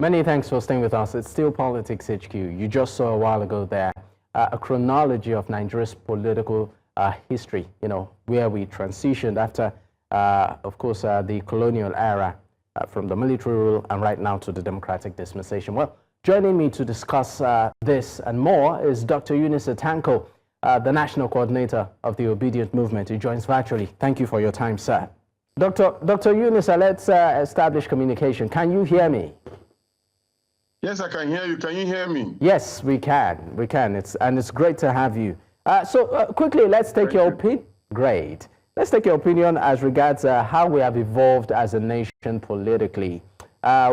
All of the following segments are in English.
Many thanks for staying with us. It's still Politics HQ. You just saw a while ago there a chronology of Nigeria's political history, where we transitioned after, of course, the colonial era from the military rule and right now to the democratic dispensation. Well, joining me to discuss this and more is Dr. Eunice Atanko, the national coordinator of the Obidient movement. He joins virtually. Thank you for your time, sir. Dr. Eunice, let's establish communication. Can you hear me? Yes, I can hear you. Can you hear me? Yes, we can. We can. It's great to have you. Quickly, let's take your opinion. Great. Let's take your opinion as regards how we have evolved as a nation politically.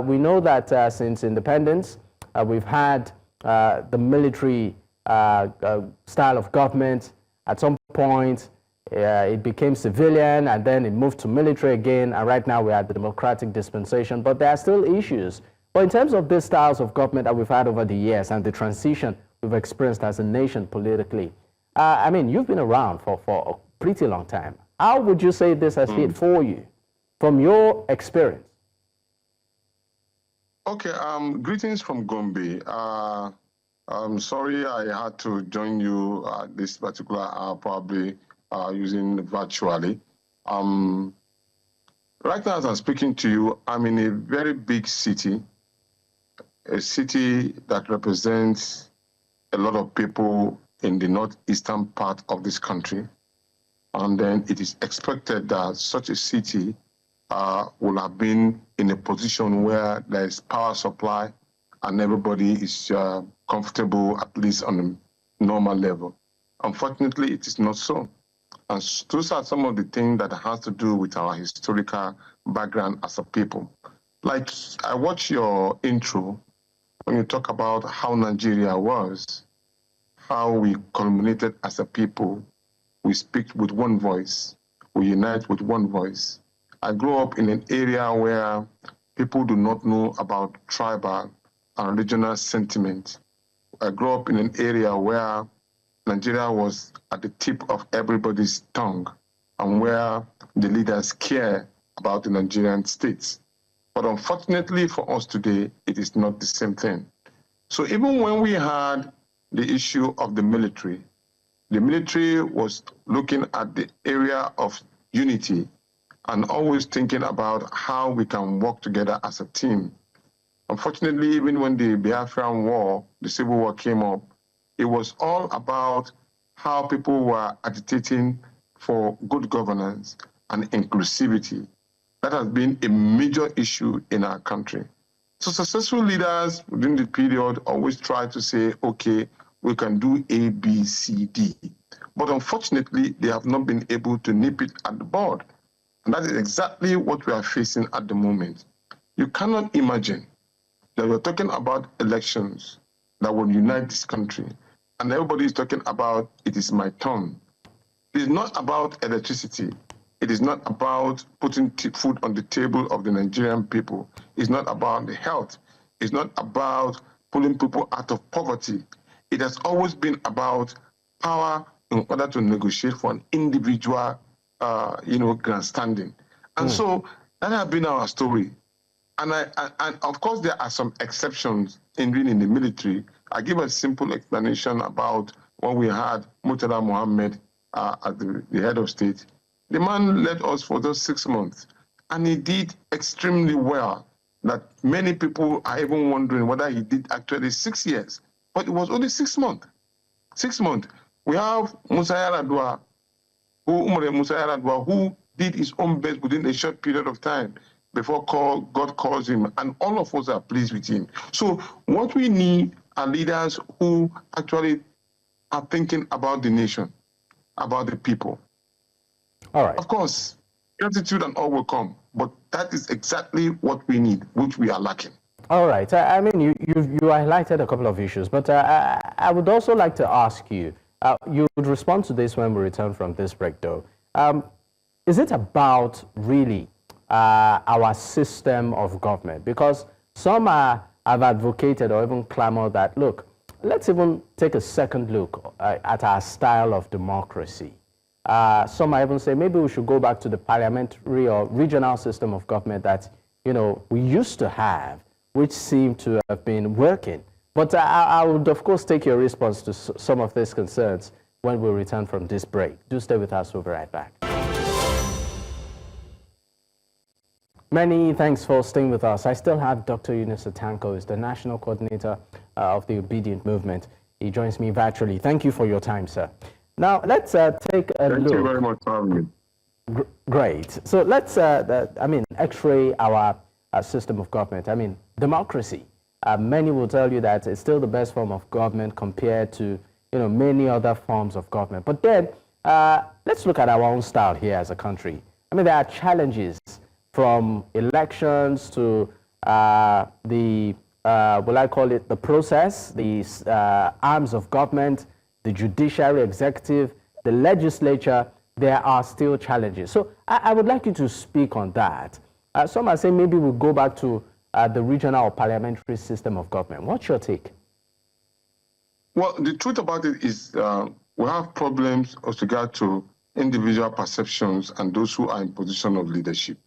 We know that since independence, we've had the military style of government. At some point, it became civilian, and then it moved to military again, and right now we're at the democratic dispensation. But there are still issues. But in terms of these styles of government that we've had over the years and the transition we've experienced as a nation politically, I mean, you've been around for a pretty long time. How would you say this has hit for you from your experience? Okay, greetings from Gombe. I'm sorry I had to join you this particular hour, probably using virtually. Right now, as I'm speaking to you, I'm in a very big city, a city that represents a lot of people in the northeastern part of this country. And then it is expected that such a city will have been in a position where there is power supply and everybody is comfortable, at least on a normal level. Unfortunately, it is not so. And those are some of the things that has to do with our historical background as a people. Like, I watched your intro when you talk about how Nigeria was, how we culminated as a people. We speak with one voice. We unite with one voice. I grew up in an area where people do not know about tribal and regional sentiment. I grew up in an area where Nigeria was at the tip of everybody's tongue and where the leaders care about the Nigerian states. But unfortunately for us today, it is not the same thing. So even when we had the issue of the military was looking at the area of unity and always thinking about how we can work together as a team. Unfortunately, even when the Biafran War, the Civil War came up, it was all about how people were agitating for good governance and inclusivity. That has been a major issue in our country. So successful leaders within the period always try to say, okay, we can do A, B, C, D. But unfortunately, they have not been able to nip it at the bud. And that is exactly what we are facing at the moment. You cannot imagine that we're talking about elections that will unite this country, and everybody is talking about it is my turn. It is not about electricity. It is not about putting food on the table of the Nigerian people. It's not about the health. It's not about pulling people out of poverty. It has always been about power in order to negotiate for an individual, grandstanding. And so that has been our story. And of course, there are some exceptions in being in the military. I give a simple explanation about when we had Murtala Muhammad as the head of state. The man led us for those 6 months, and he did extremely well. That many people are even wondering whether he did actually 6 years, but it was only 6 months. 6 months. We have Musa Yar'Adua, who did his own best within a short period of time before God calls him, and all of us are pleased with him. So what we need are leaders who actually are thinking about the nation, about the people. All right. Of course, gratitude and all will come, but that is exactly what we need, which we are lacking. All right. I mean, you highlighted a couple of issues, but I would also like to ask you, you would respond to this when we return from this break, though. Is it about really our system of government? Because some have advocated or even clamored that, look, let's even take a second look at our style of democracy. Some might even say maybe we should go back to the parliamentary or regional system of government that, we used to have which seem to have been working. But I would, of course, take your response to some of these concerns when we return from this break. Do stay with us. We'll be right back. Many thanks for staying with us. I still have Dr. Yunus Atanko, who's the National Coordinator of the Obidient Movement. He joins me virtually. Thank you for your time, sir. Now, let's take a look. Thank you very much for having me. Great. So let's, x-ray our system of government. I mean, democracy. Many will tell you that it's still the best form of government compared to, many other forms of government. But then, let's look at our own style here as a country. I mean, there are challenges from elections to will I call it the process, the arms of government, the judiciary, executive, the legislature. There are still challenges. So I would like you to speak on that. Some are saying maybe we'll go back to the regional or parliamentary system of government. What's your take? Well, the truth about it is we have problems with regard to individual perceptions and those who are in position of leadership.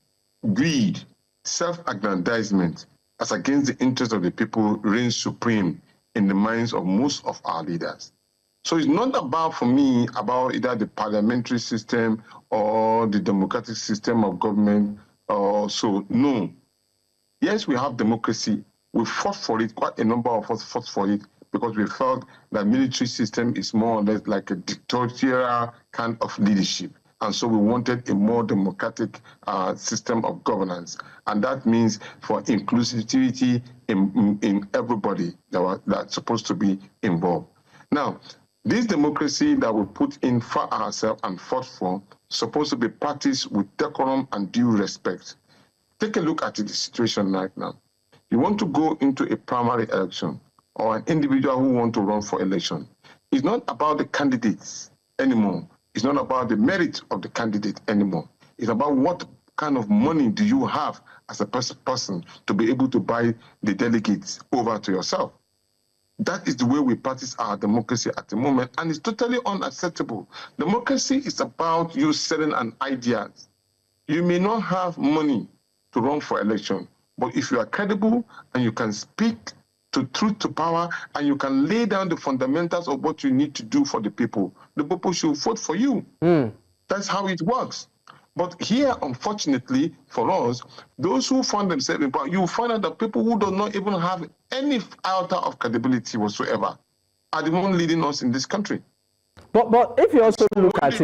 Greed, self-aggrandizement as against the interests of the people reigns supreme in the minds of most of our leaders. So it's not about, for me, about either the parliamentary system or the democratic system of government. So, no. Yes, we have democracy. We fought for it. Quite a number of us fought for it because we felt that military system is more or less like a dictatorial kind of leadership. And so we wanted a more democratic system of governance. And that means for inclusivity in everybody that's supposed to be involved. Now, this democracy that we put in for ourselves and fought for is supposed to be practiced with decorum and due respect. Take a look at the situation right now. You want to go into a primary election or an individual who wants to run for election. It's not about the candidates anymore. It's not about the merit of the candidate anymore. It's about what kind of money do you have as a person to be able to buy the delegates over to yourself. That is the way we practice our democracy at the moment, and it's totally unacceptable. Democracy is about you selling an idea. You may not have money to run for election, but if you are credible and you can speak to truth to power and you can lay down the fundamentals of what you need to do for the people should vote for you. That's how it works. But here, unfortunately, for us, those who find themselves in power, you find out that people who do not even have any iota of credibility whatsoever are the ones leading us in this country. But if you also look at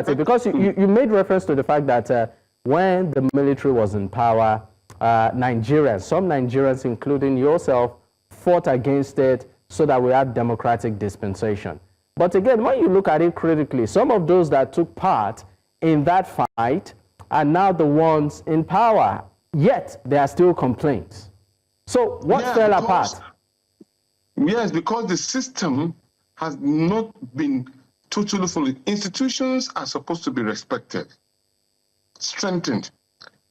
it, because you made reference to the fact that when the military was in power, some Nigerians, including yourself, fought against it so that we had democratic dispensation. But again, when you look at it critically, some of those that took part in that fight are now the ones in power, yet there are still complaints. So what fell apart? Yes, because the system has not been totally fully. Institutions are supposed to be respected, strengthened,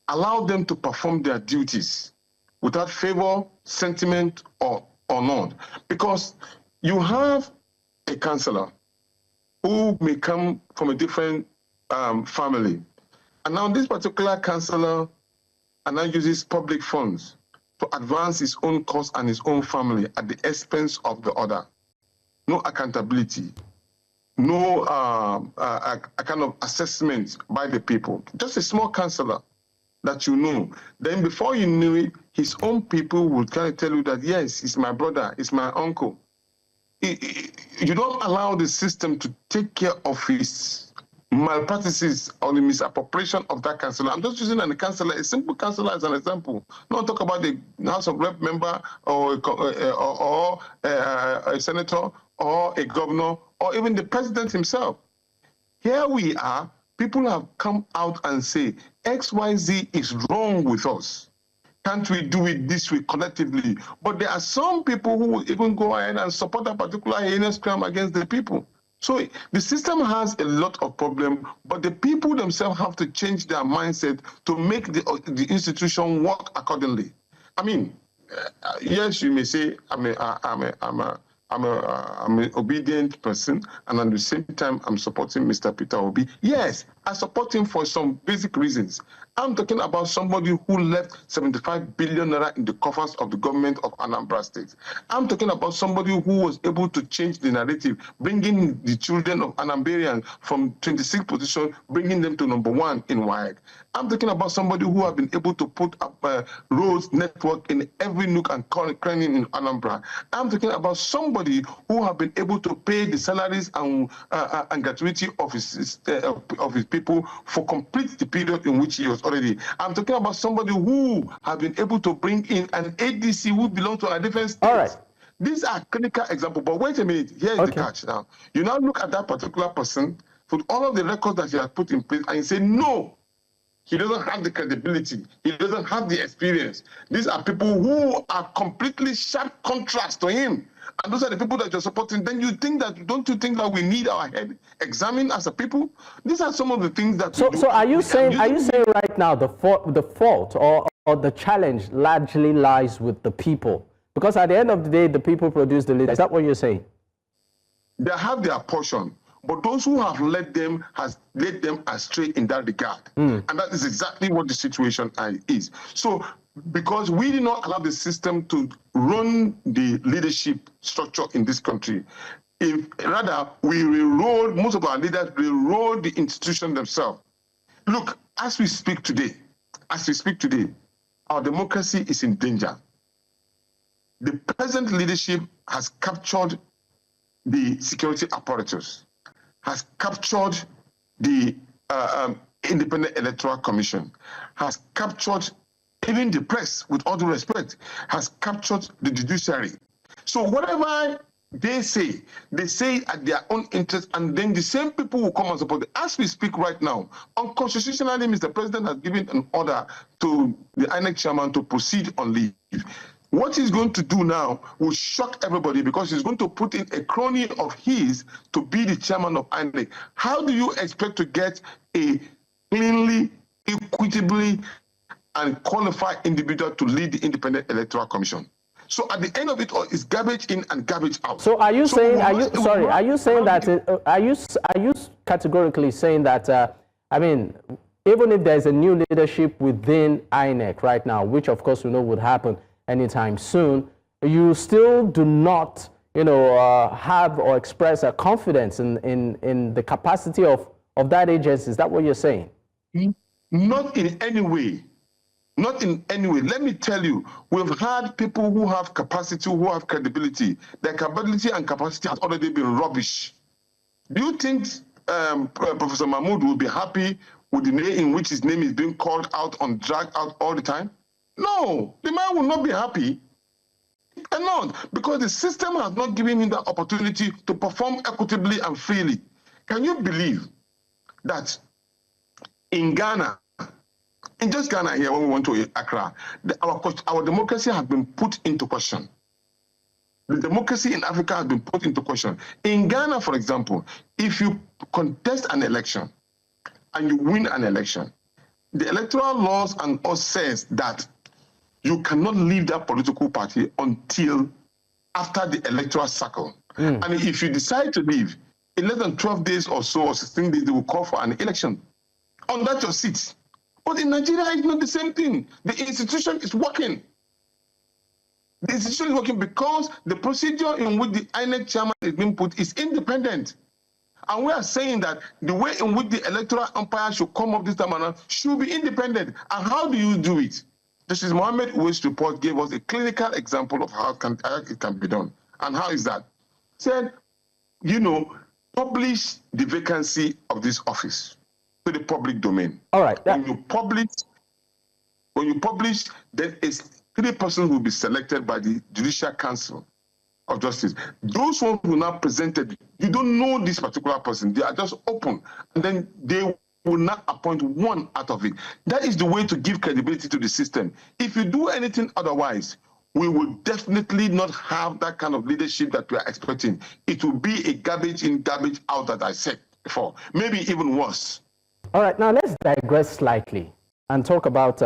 allow them to perform their duties without favor, sentiment, or not. Because you have a councillor who may come from a different family. And now this particular councillor now uses public funds to advance his own cause and his own family at the expense of the other. No accountability, no a kind of assessment by the people. Just a small councillor that you know. Then before you knew it, his own people would kind of tell you that, yes, he's my brother, he's my uncle. You don't allow the system to take care of his malpractices or the misappropriation of that councillor. I'm just using a councillor, a simple councillor as an example. Not talk about the House of Rep member or a senator or a governor or even the president himself. Here we are, people have come out and say, XYZ is wrong with us. Can't we do it this way collectively? But there are some people who will even go ahead and support a particular heinous crime against the people. So the system has a lot of problems, but the people themselves have to change their mindset to make the institution work accordingly. I mean, yes, you may say I'm an obedient person, and at the same time I'm supporting Mr. Peter Obi. Yes, I support him for some basic reasons. I'm talking about somebody who left 75 billion naira in the coffers of the government of Anambra State. I'm talking about somebody who was able to change the narrative, bringing the children of Anambarians from 26th position, bringing them to #1 in WAEC. I'm talking about somebody who have been able to put up roads network in every nook and cranny in Anambra. I'm talking about somebody who have been able to pay the salaries and gratuity of his people for complete the period in which he was already. I'm talking about somebody who have been able to bring in an ADC who belongs to a different state. All right. These are clinical examples, but wait a minute, here is the catch now. You now look at that particular person with all of the records that he has put in place and you say, no, he doesn't have the credibility. He doesn't have the experience. These are people who are completely sharp contrast to him. And those are the people that you're supporting. Then you think that, don't you think that we need our head examined as a people? These are some of the things that we do. So are you saying right now the fault or the challenge largely lies with the people? Because at the end of the day, the people produce the leaders. Is that what you're saying? They have their portion. But those who have led them has led them astray in that regard. And that is exactly what the situation is. So because we did not allow the system to run the leadership structure in this country, if rather we rewrote, most of our leaders rewrote the institution themselves. Look, as we speak today, our democracy is in danger. The present leadership has captured the security apparatus, has captured the Independent Electoral Commission, has captured even the press, with all due respect, has captured the judiciary. So whatever they say at their own interest, and then the same people will come and support it. As we speak right now, unconstitutionally, Mr. President has given an order to the INEC chairman to proceed on leave. What he's going to do now will shock everybody because he's going to put in a crony of his to be the chairman of INEC. How do you expect to get a cleanly, equitably, and qualified individual to lead the Independent Electoral Commission? So at the end of it all, it's garbage in and garbage out. So are you saying? Are you categorically saying that? I mean, even if there's a new leadership within INEC right now, which of course we know would happen anytime soon, you still do not, have or express a confidence in the capacity of that agency. Is that what you're saying? Not in any way. Not in any way. Let me tell you, we've had people who have capacity, who have credibility. Their capability and capacity has already been rubbish. Do you think Professor Mahmoud will be happy with the way in which his name is being called out and dragged out all the time? No, the man will not be happy. He cannot, because the system has not given him the opportunity to perform equitably and freely. Can you believe that in Ghana, in just Ghana here, when we went to Accra, our democracy has been put into question. The democracy in Africa has been put into question. In Ghana, for example, if you contest an election and you win an election, the electoral laws and us says that you cannot leave that political party until after the electoral cycle. And if you decide to leave, in less than 12 days or so, or 16 days, they will call for an election on that your seat. But in Nigeria, it's not the same thing. The institution is working. The institution is working because the procedure in which the INEC chairman is being put is independent. And we are saying that the way in which the electoral umpire should come up this time around should be independent. And how do you do it? Justice Mohammed Uwais' report gave us a clinical example of how it can be done. And how is that? Said, publish the vacancy of this office to the public domain. All right. When you publish, then 3 persons will be selected by the Judicial Council of Justice. Those ones who now presented, you don't know this particular person. They are just open, and then they will not appoint one out of it. That is the way to give credibility to the system. If you do anything otherwise, we will definitely not have that kind of leadership that we are expecting. It will be a garbage in, garbage out that I said before, maybe even worse. All right, now let's digress slightly and talk about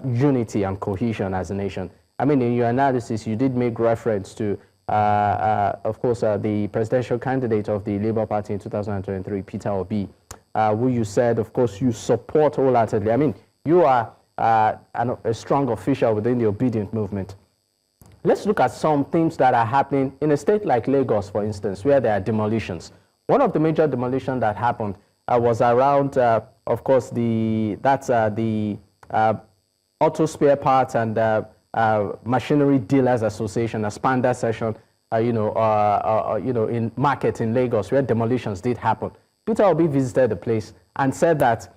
unity and cohesion as a nation. I mean, in your analysis, you did make reference to, of course, the presidential candidate of the Labour Party in 2023, Peter Obi, who you said, of course, you support wholeheartedly. I mean, you are a strong official within the Obidient movement. Let's look at some things that are happening in a state like Lagos, for instance, where there are demolitions. One of the major demolitions that happened was around, of course, the Auto Spare Parts and Machinery Dealers Association, a SPANDA session, in market in Lagos, where demolitions did happen. Peter Obi visited the place and said that,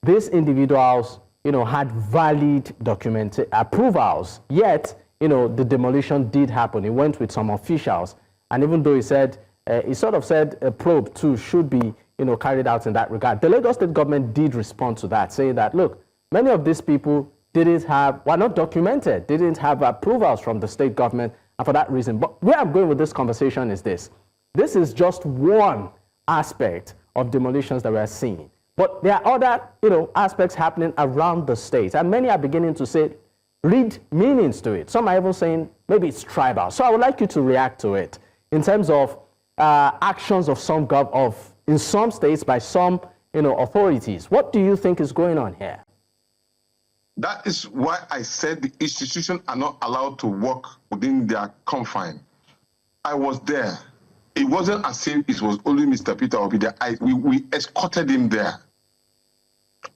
these individuals, had valid document approvals, yet, the demolition did happen. He went with some officials, and even though he said, he sort of said a probe too should be, carried out in that regard. The Lagos state government did respond to that, saying that, look, many of these people were not documented, didn't have approvals from the state government, and for that reason. But where I'm going with this conversation is this. This is just one aspect of demolitions that we're seeing. But there are other, aspects happening around the state, and many are beginning to read meanings to it. Some are even saying maybe it's tribal. So I would like you to react to it in terms of actions of in some states by some, authorities. What do you think is going on here? That is why I said the institutions are not allowed to work within their confine. I was there. It wasn't as if it was only Mr. Peter Obi there. We escorted him there.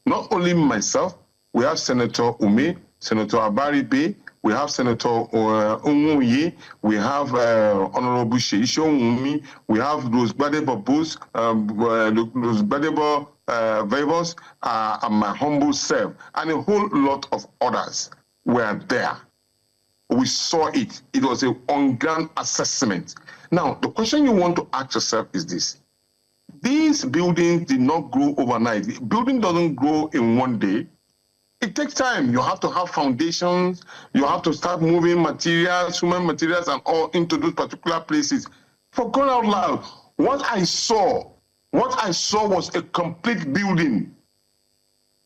Not only myself, we have Senator Ume, Senator Abaribe, we have Senator Umuyi, we have Honorable Sheisho Umi, we have Rose Badebo Bus, Rose Badebo Vavos, and my humble self, and a whole lot of others were there. We saw it. It was an on-ground assessment. Now, the question you want to ask yourself is this. These buildings did not grow overnight. The building doesn't grow in one day. It takes time. You have to have foundations. You have to start moving materials, human materials, and all into those particular places. For crying out loud, what I saw was a complete building.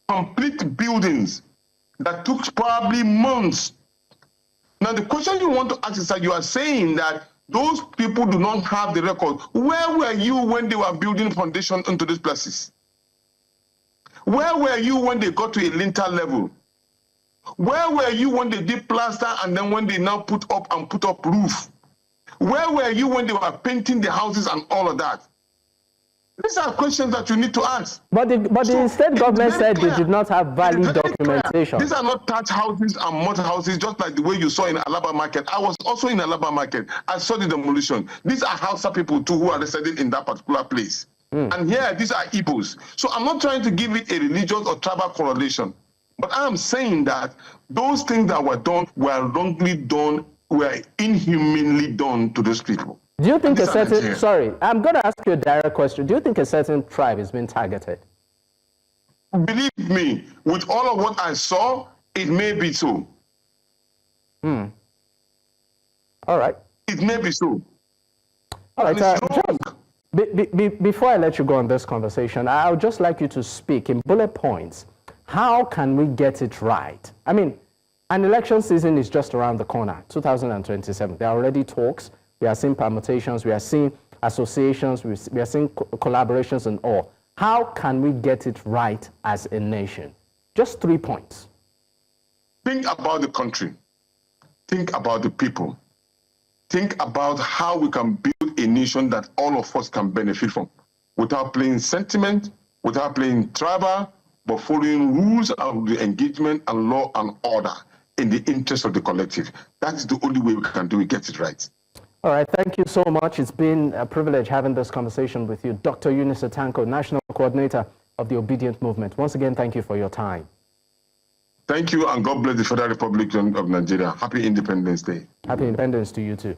Complete buildings that took probably months. Now, the question you want to ask is that you are saying that those people do not have the record. Where were you when they were building foundation into these places? Where were you when they got to a lintel level? Where were you when they did plaster and then when they now put up roof? Where were you when they were painting the houses and all of that? These are questions that you need to ask. But the state government said they did not have valid documentation. These are not thatch houses and mud houses, just like the way you saw in Alaba Market. I was also in Alaba Market. I saw the demolition. These are Hausa people too who are residing in that particular place. And here, these are Igbos. So I'm not trying to give it a religious or tribal correlation. But I am saying that those things that were done were wrongly done, were inhumanly done to those people. Do you think sorry, I'm going to ask you a direct question. Do you think a certain tribe is being targeted? Believe me, with all of what I saw, it may be so. All right. It may be so. All right. Before I let you go on this conversation, I would just like you to speak in bullet points. How can we get it right? I mean, an election season is just around the corner, 2027. There are already talks. We are seeing permutations. We are seeing associations. We are seeing collaborations and all. How can we get it right as a nation? Just 3 points. Think about the country. Think about the people. Think about how we can build a nation that all of us can benefit from without playing sentiment, without playing tribal, but following rules of the engagement and law and order in the interest of the collective. That is the only way we can do it, get it right. All right, thank you so much. It's been a privilege having this conversation with you. Dr. Eunice Otanko, National Coordinator of the Obidient Movement. Once again, thank you for your time. Thank you, and God bless the Federal Republic of Nigeria. Happy Independence Day. Happy Independence to you too.